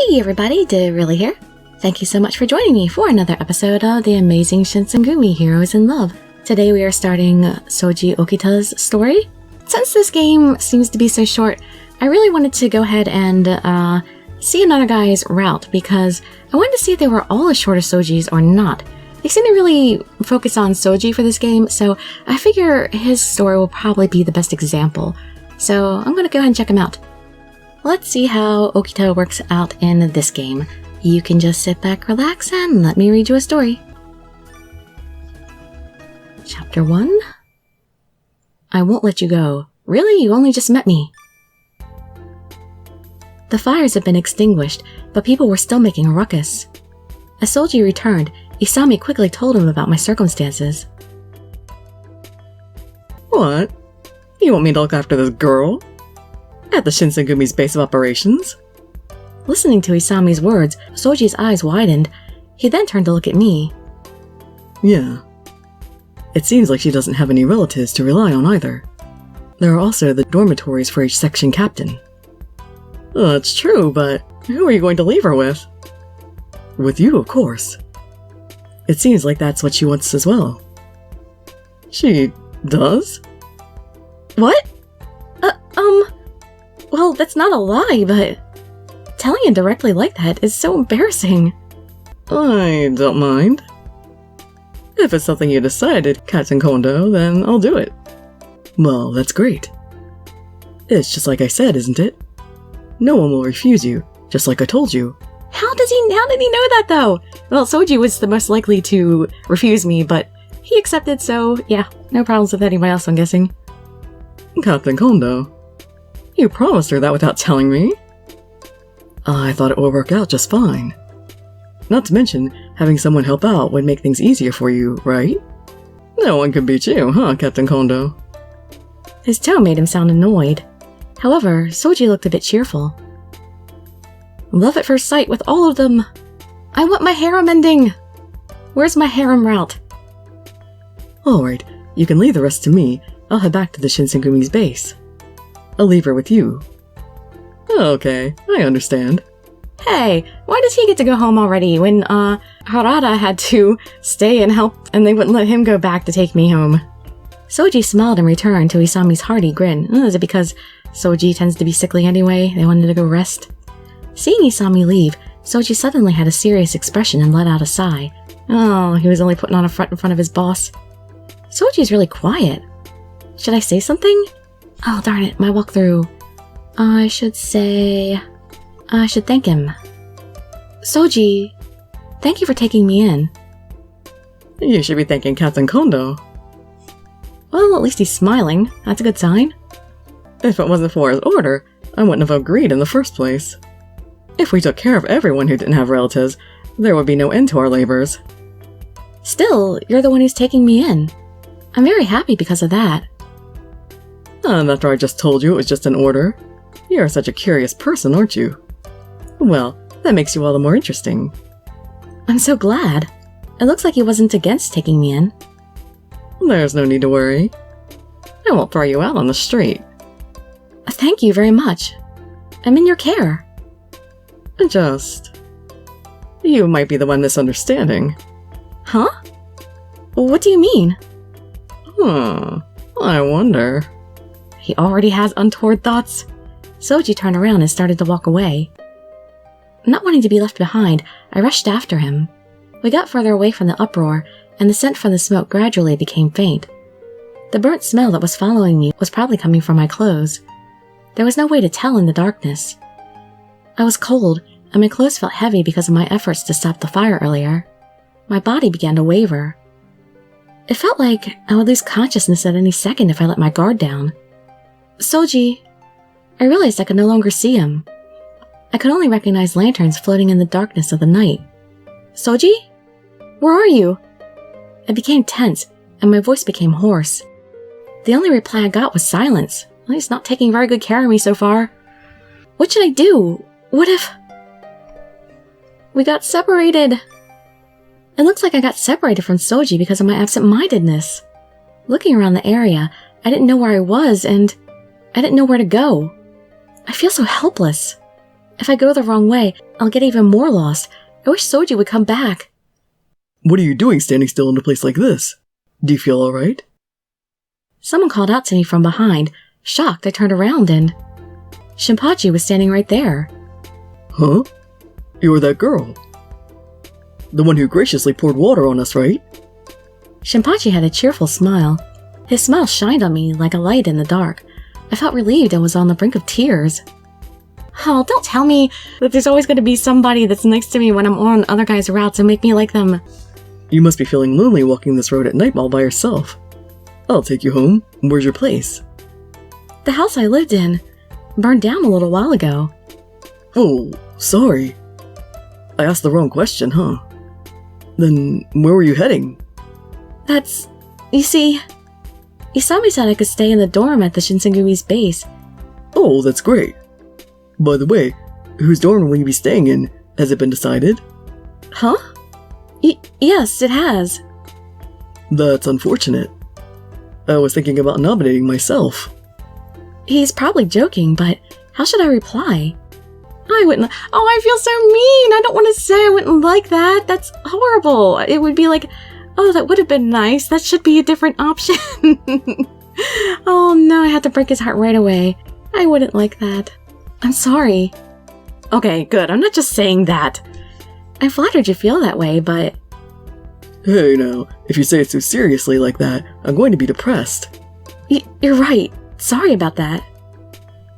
Hey everybody, Dirili here. Thank you so much for joining me for another episode of the Amazing Shinsengumi Heroes in Love. Today we are starting Soji Okita's story. Since this game seems to be so short, I really wanted to go ahead and see another guy's route because I wanted to see if they were all as short as Soji's or not. They seem to really focus on Soji for this game, so I figure his story will probably be the best example. So I'm going to go ahead and check him out. Let's see how Okita works out in this game. You can just sit back, relax, and let me read you a story. Chapter 1. I won't let you go. Really? You only just met me. The fires had been extinguished, but people were still making a ruckus. As Soji returned, Isami quickly told him about my circumstances. What? You want me to look after this girl? At the Shinsengumi's base of operations? Listening to Isami's words, Soji's eyes widened. He then turned to look at me. Yeah. It seems like she doesn't have any relatives to rely on either. There are also the dormitories for each section captain. That's true, but who are you going to leave her with? With you, of course. It seems like that's what she wants as well. She does? What? Well, that's not a lie, but telling it directly like that is so embarrassing. I don't mind. If it's something you decided, Captain Kondo, then I'll do it. Well, that's great. It's just like I said, isn't it? No one will refuse you, just like I told you. How did he know that, though? Well, Soji was the most likely to refuse me, but he accepted, so yeah, no problems with anyone else, I'm guessing. Captain Kondo, you promised her that without telling me? I thought it would work out just fine. Not to mention, having someone help out would make things easier for you, right? No one can beat you, huh, Captain Kondo? His tone made him sound annoyed. However, Soji looked a bit cheerful. Love at first sight with all of them. I want my harem ending. Where's my harem route? Alright, you can leave the rest to me. I'll head back to the Shinsengumi's base. I'll leave her with you. Okay, I understand. Hey, why does he get to go home already when, Harada had to stay and help and they wouldn't let him go back to take me home? Soji smiled in return to Isami's hearty grin. Is it because Soji tends to be sickly anyway? They wanted to go rest? Seeing Isami leave, Soji suddenly had a serious expression and let out a sigh. Oh, he was only putting on a front in front of his boss. Soji's really quiet. Should I say something? Oh, darn it, my walkthrough. I should thank him. Soji, thank you for taking me in. You should be thanking Captain Kondo. Well, at least he's smiling. That's a good sign. If it wasn't for his order, I wouldn't have agreed in the first place. If we took care of everyone who didn't have relatives, there would be no end to our labors. Still, you're the one who's taking me in. I'm very happy because of that. And after I just told you it was just an order. You're such a curious person, aren't you? Well, that makes you all the more interesting. I'm so glad. It looks like he wasn't against taking me in. There's no need to worry. I won't throw you out on the street. Thank you very much. I'm in your care. You might be the one misunderstanding. Huh? What do you mean? I wonder. He already has untoward thoughts. Soji turned around and started to walk away. Not wanting to be left behind, I rushed after him. We got further away from the uproar, and the scent from the smoke gradually became faint. The burnt smell that was following me was probably coming from my clothes. There was no way to tell in the darkness. I was cold, and my clothes felt heavy because of my efforts to stop the fire earlier. My body began to waver. It felt like I would lose consciousness at any second if I let my guard down. Soji, I realized I could no longer see him. I could only recognize lanterns floating in the darkness of the night. Soji? Where are you? I became tense, and my voice became hoarse. The only reply I got was silence. He's not taking very good care of me so far. What should I do? What if... We got separated. It looks like I got separated from Soji because of my absent-mindedness. Looking around the area, I didn't know where I was, and I didn't know where to go. I feel so helpless. If I go the wrong way, I'll get even more lost. I wish Soji would come back. What are you doing standing still in a place like this? Do you feel alright? Someone called out to me from behind. Shocked, I turned around and Shinpachi was standing right there. Huh? You're that girl. The one who graciously poured water on us, right? Shinpachi had a cheerful smile. His smile shined on me like a light in the dark. I felt relieved and was on the brink of tears. Oh, don't tell me that there's always going to be somebody that's next to me when I'm on other guys' routes and make me like them. You must be feeling lonely walking this road at night all by yourself. I'll take you home. Where's your place? The house I lived in burned down a little while ago. Oh, sorry. I asked the wrong question, huh? Then, where were you heading? You see, Isami said I could stay in the dorm at the Shinsengumi's base. Oh, that's great. By the way, whose dorm will you be staying in? Has it been decided? Huh? Yes, it has. That's unfortunate. I was thinking about nominating myself. He's probably joking, but how should I reply? I wouldn't. Oh, I feel so mean. I don't want to say I wouldn't like that. That's horrible. It would be like, oh, that would have been nice. That should be a different option. Oh no, I had to break his heart right away. I wouldn't like that. I'm sorry. Okay, good. I'm not just saying that. I'm flattered you feel that way, but... Hey, now, if you say it so seriously like that, I'm going to be depressed. You're right. Sorry about that.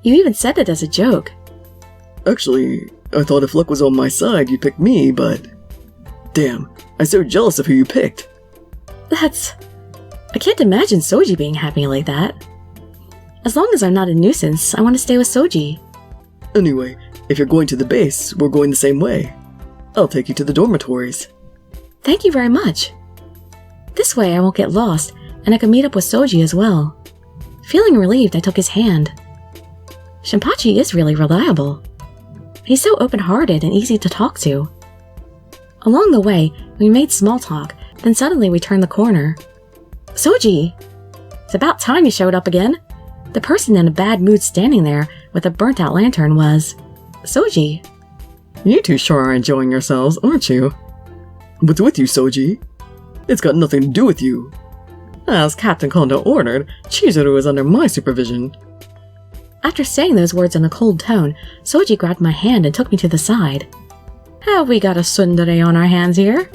You even said it as a joke. Actually, I thought if luck was on my side, you'd pick me, but... Damn, I'm so jealous of who you picked. I can't imagine Soji being happy like that. As long as I'm not a nuisance, I want to stay with Soji. Anyway, if you're going to the base, we're going the same way. I'll take you to the dormitories. Thank you very much. This way I won't get lost, and I can meet up with Soji as well. Feeling relieved, I took his hand. Shinpachi is really reliable. He's so open-hearted and easy to talk to. Along the way, we made small talk, then suddenly we turned the corner. Soji! It's about time you showed up again. The person in a bad mood standing there with a burnt-out lantern was... Soji. You two sure are enjoying yourselves, aren't you? What's with you, Soji? It's got nothing to do with you. As Captain Kondo ordered, Chizuru is under my supervision. After saying those words in a cold tone, Soji grabbed my hand and took me to the side. Have we got a tsundere on our hands here?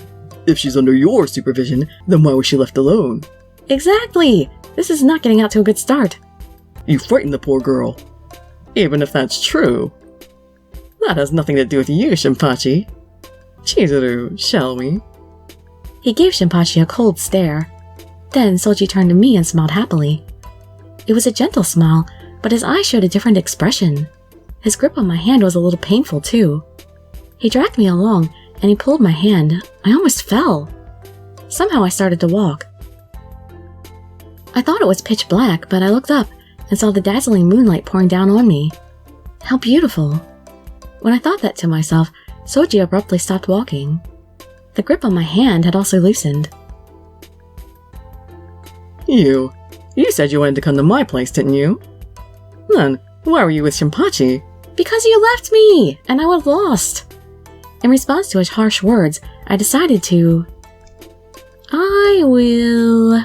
If she's under your supervision, then why was she left alone? Exactly! This is not getting out to a good start. You frightened the poor girl. Even if that's true. That has nothing to do with you, Shinpachi. Chizuru, shall we? He gave Shinpachi a cold stare. Then Soji turned to me and smiled happily. It was a gentle smile, but his eyes showed a different expression. His grip on my hand was a little painful too. He dragged me along, and he pulled my hand. I almost fell. Somehow I started to walk. I thought it was pitch black, but I looked up and saw the dazzling moonlight pouring down on me. How beautiful. When I thought that to myself, Soji abruptly stopped walking. The grip on my hand had also loosened. You said you wanted to come to my place, didn't you? Then, why were you with Shinpachi? Because you left me, and I was lost. In response to his harsh words, I decided to... I will...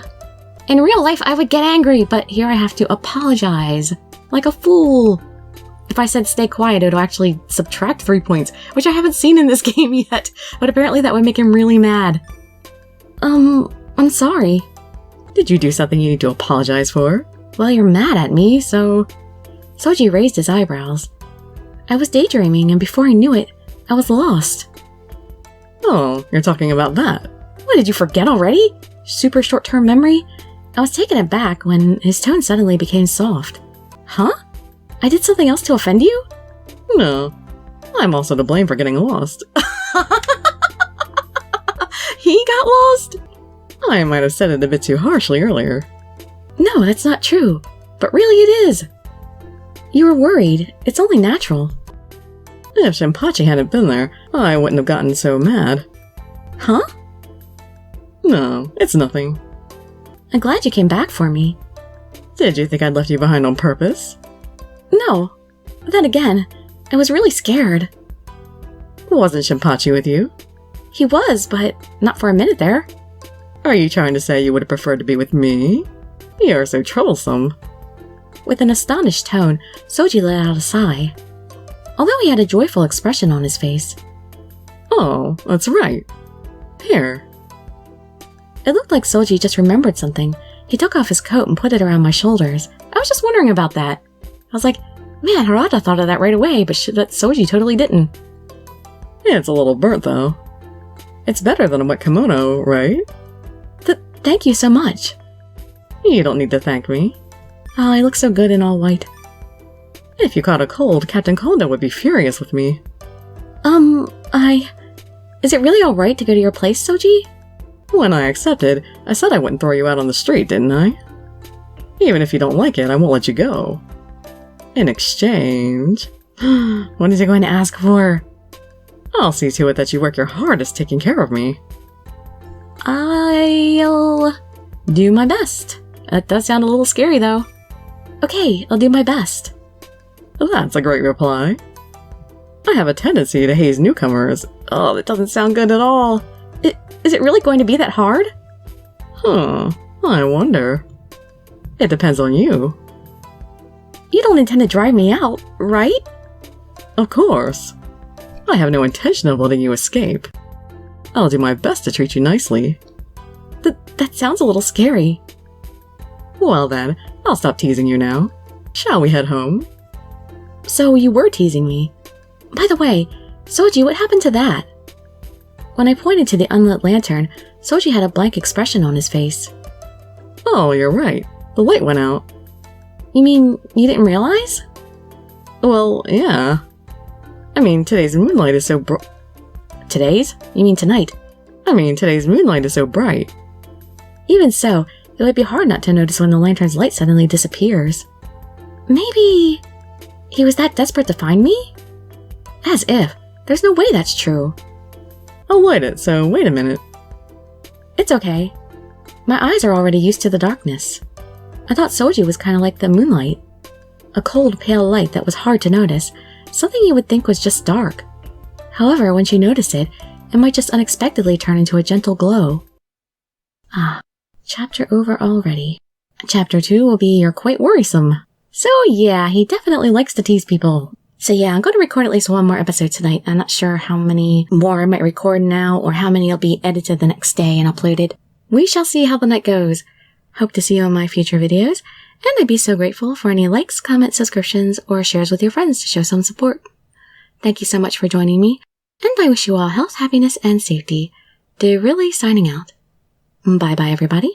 In real life, I would get angry, but here I have to apologize. Like a fool. If I said stay quiet, it would actually subtract 3 points, which I haven't seen in this game yet, but apparently that would make him really mad. I'm sorry. Did you do something you need to apologize for? Well, you're mad at me, so... Soji raised his eyebrows. I was daydreaming, and before I knew it, I was lost. Oh, you're talking about that. What, did you forget already? Super short-term memory? I was taken aback when his tone suddenly became soft. Huh? I did something else to offend you? No. I'm also to blame for getting lost. He got lost? I might have said it a bit too harshly earlier. No, that's not true. But really it is. You were worried. It's only natural. If Shinpachi hadn't been there, I wouldn't have gotten so mad. Huh? No, it's nothing. I'm glad you came back for me. Did you think I'd left you behind on purpose? No. Then again, I was really scared. Wasn't Shinpachi with you? He was, but not for a minute there. Are you trying to say you would have preferred to be with me? You're so troublesome. With an astonished tone, Soji let out a sigh. Although he had a joyful expression on his face. Oh, that's right. Here. It looked like Soji just remembered something. He took off his coat and put it around my shoulders. I was just wondering about that. I was like, man, Harada thought of that right away, but Soji totally didn't. It's a little burnt, though. It's better than a wet kimono, right? Thank you so much. You don't need to thank me. Oh, I look so good in all white. If you caught a cold, Captain Kondo would be furious with me. Is it really alright to go to your place, Soji? When I accepted, I said I wouldn't throw you out on the street, didn't I? Even if you don't like it, I won't let you go. In exchange... What is he going to ask for? I'll see to it that you work your hardest taking care of me. I'll do my best. That does sound a little scary, though. Okay, I'll do my best. That's a great reply. I have a tendency to haze newcomers. Oh, that doesn't sound good at all. Is it really going to be that hard? I wonder. It depends on you. You don't intend to drive me out, right? Of course. I have no intention of letting you escape. I'll do my best to treat you nicely. That sounds a little scary. Well then, I'll stop teasing you now. Shall we head home? So you were teasing me. By the way, Soji, what happened to that? When I pointed to the unlit lantern, Soji had a blank expression on his face. Oh, you're right. The light went out. You mean you didn't realize? Well, yeah. I mean, today's moonlight is so bright. Today's? You mean tonight? I mean, today's moonlight is so bright. Even so, it would be hard not to notice when the lantern's light suddenly disappears. Maybe he was that desperate to find me? As if. There's no way that's true. I'll light it, so wait a minute. It's okay. My eyes are already used to the darkness. I thought Soji was kind of like the moonlight. A cold, pale light that was hard to notice, something you would think was just dark. However, once you notice it, it might just unexpectedly turn into a gentle glow. Ah, chapter over already. Chapter 2 will be You're Quite Worrisome. So yeah, he definitely likes to tease people. So yeah, I'm going to record at least one more episode tonight. I'm not sure how many more I might record now or how many will be edited the next day and uploaded. We shall see how the night goes. Hope to see you on my future videos, and I'd be so grateful for any likes, comments, subscriptions, or shares with your friends to show some support. Thank you so much for joining me, and I wish you all health, happiness, and safety. Dirili signing out. Bye-bye, everybody.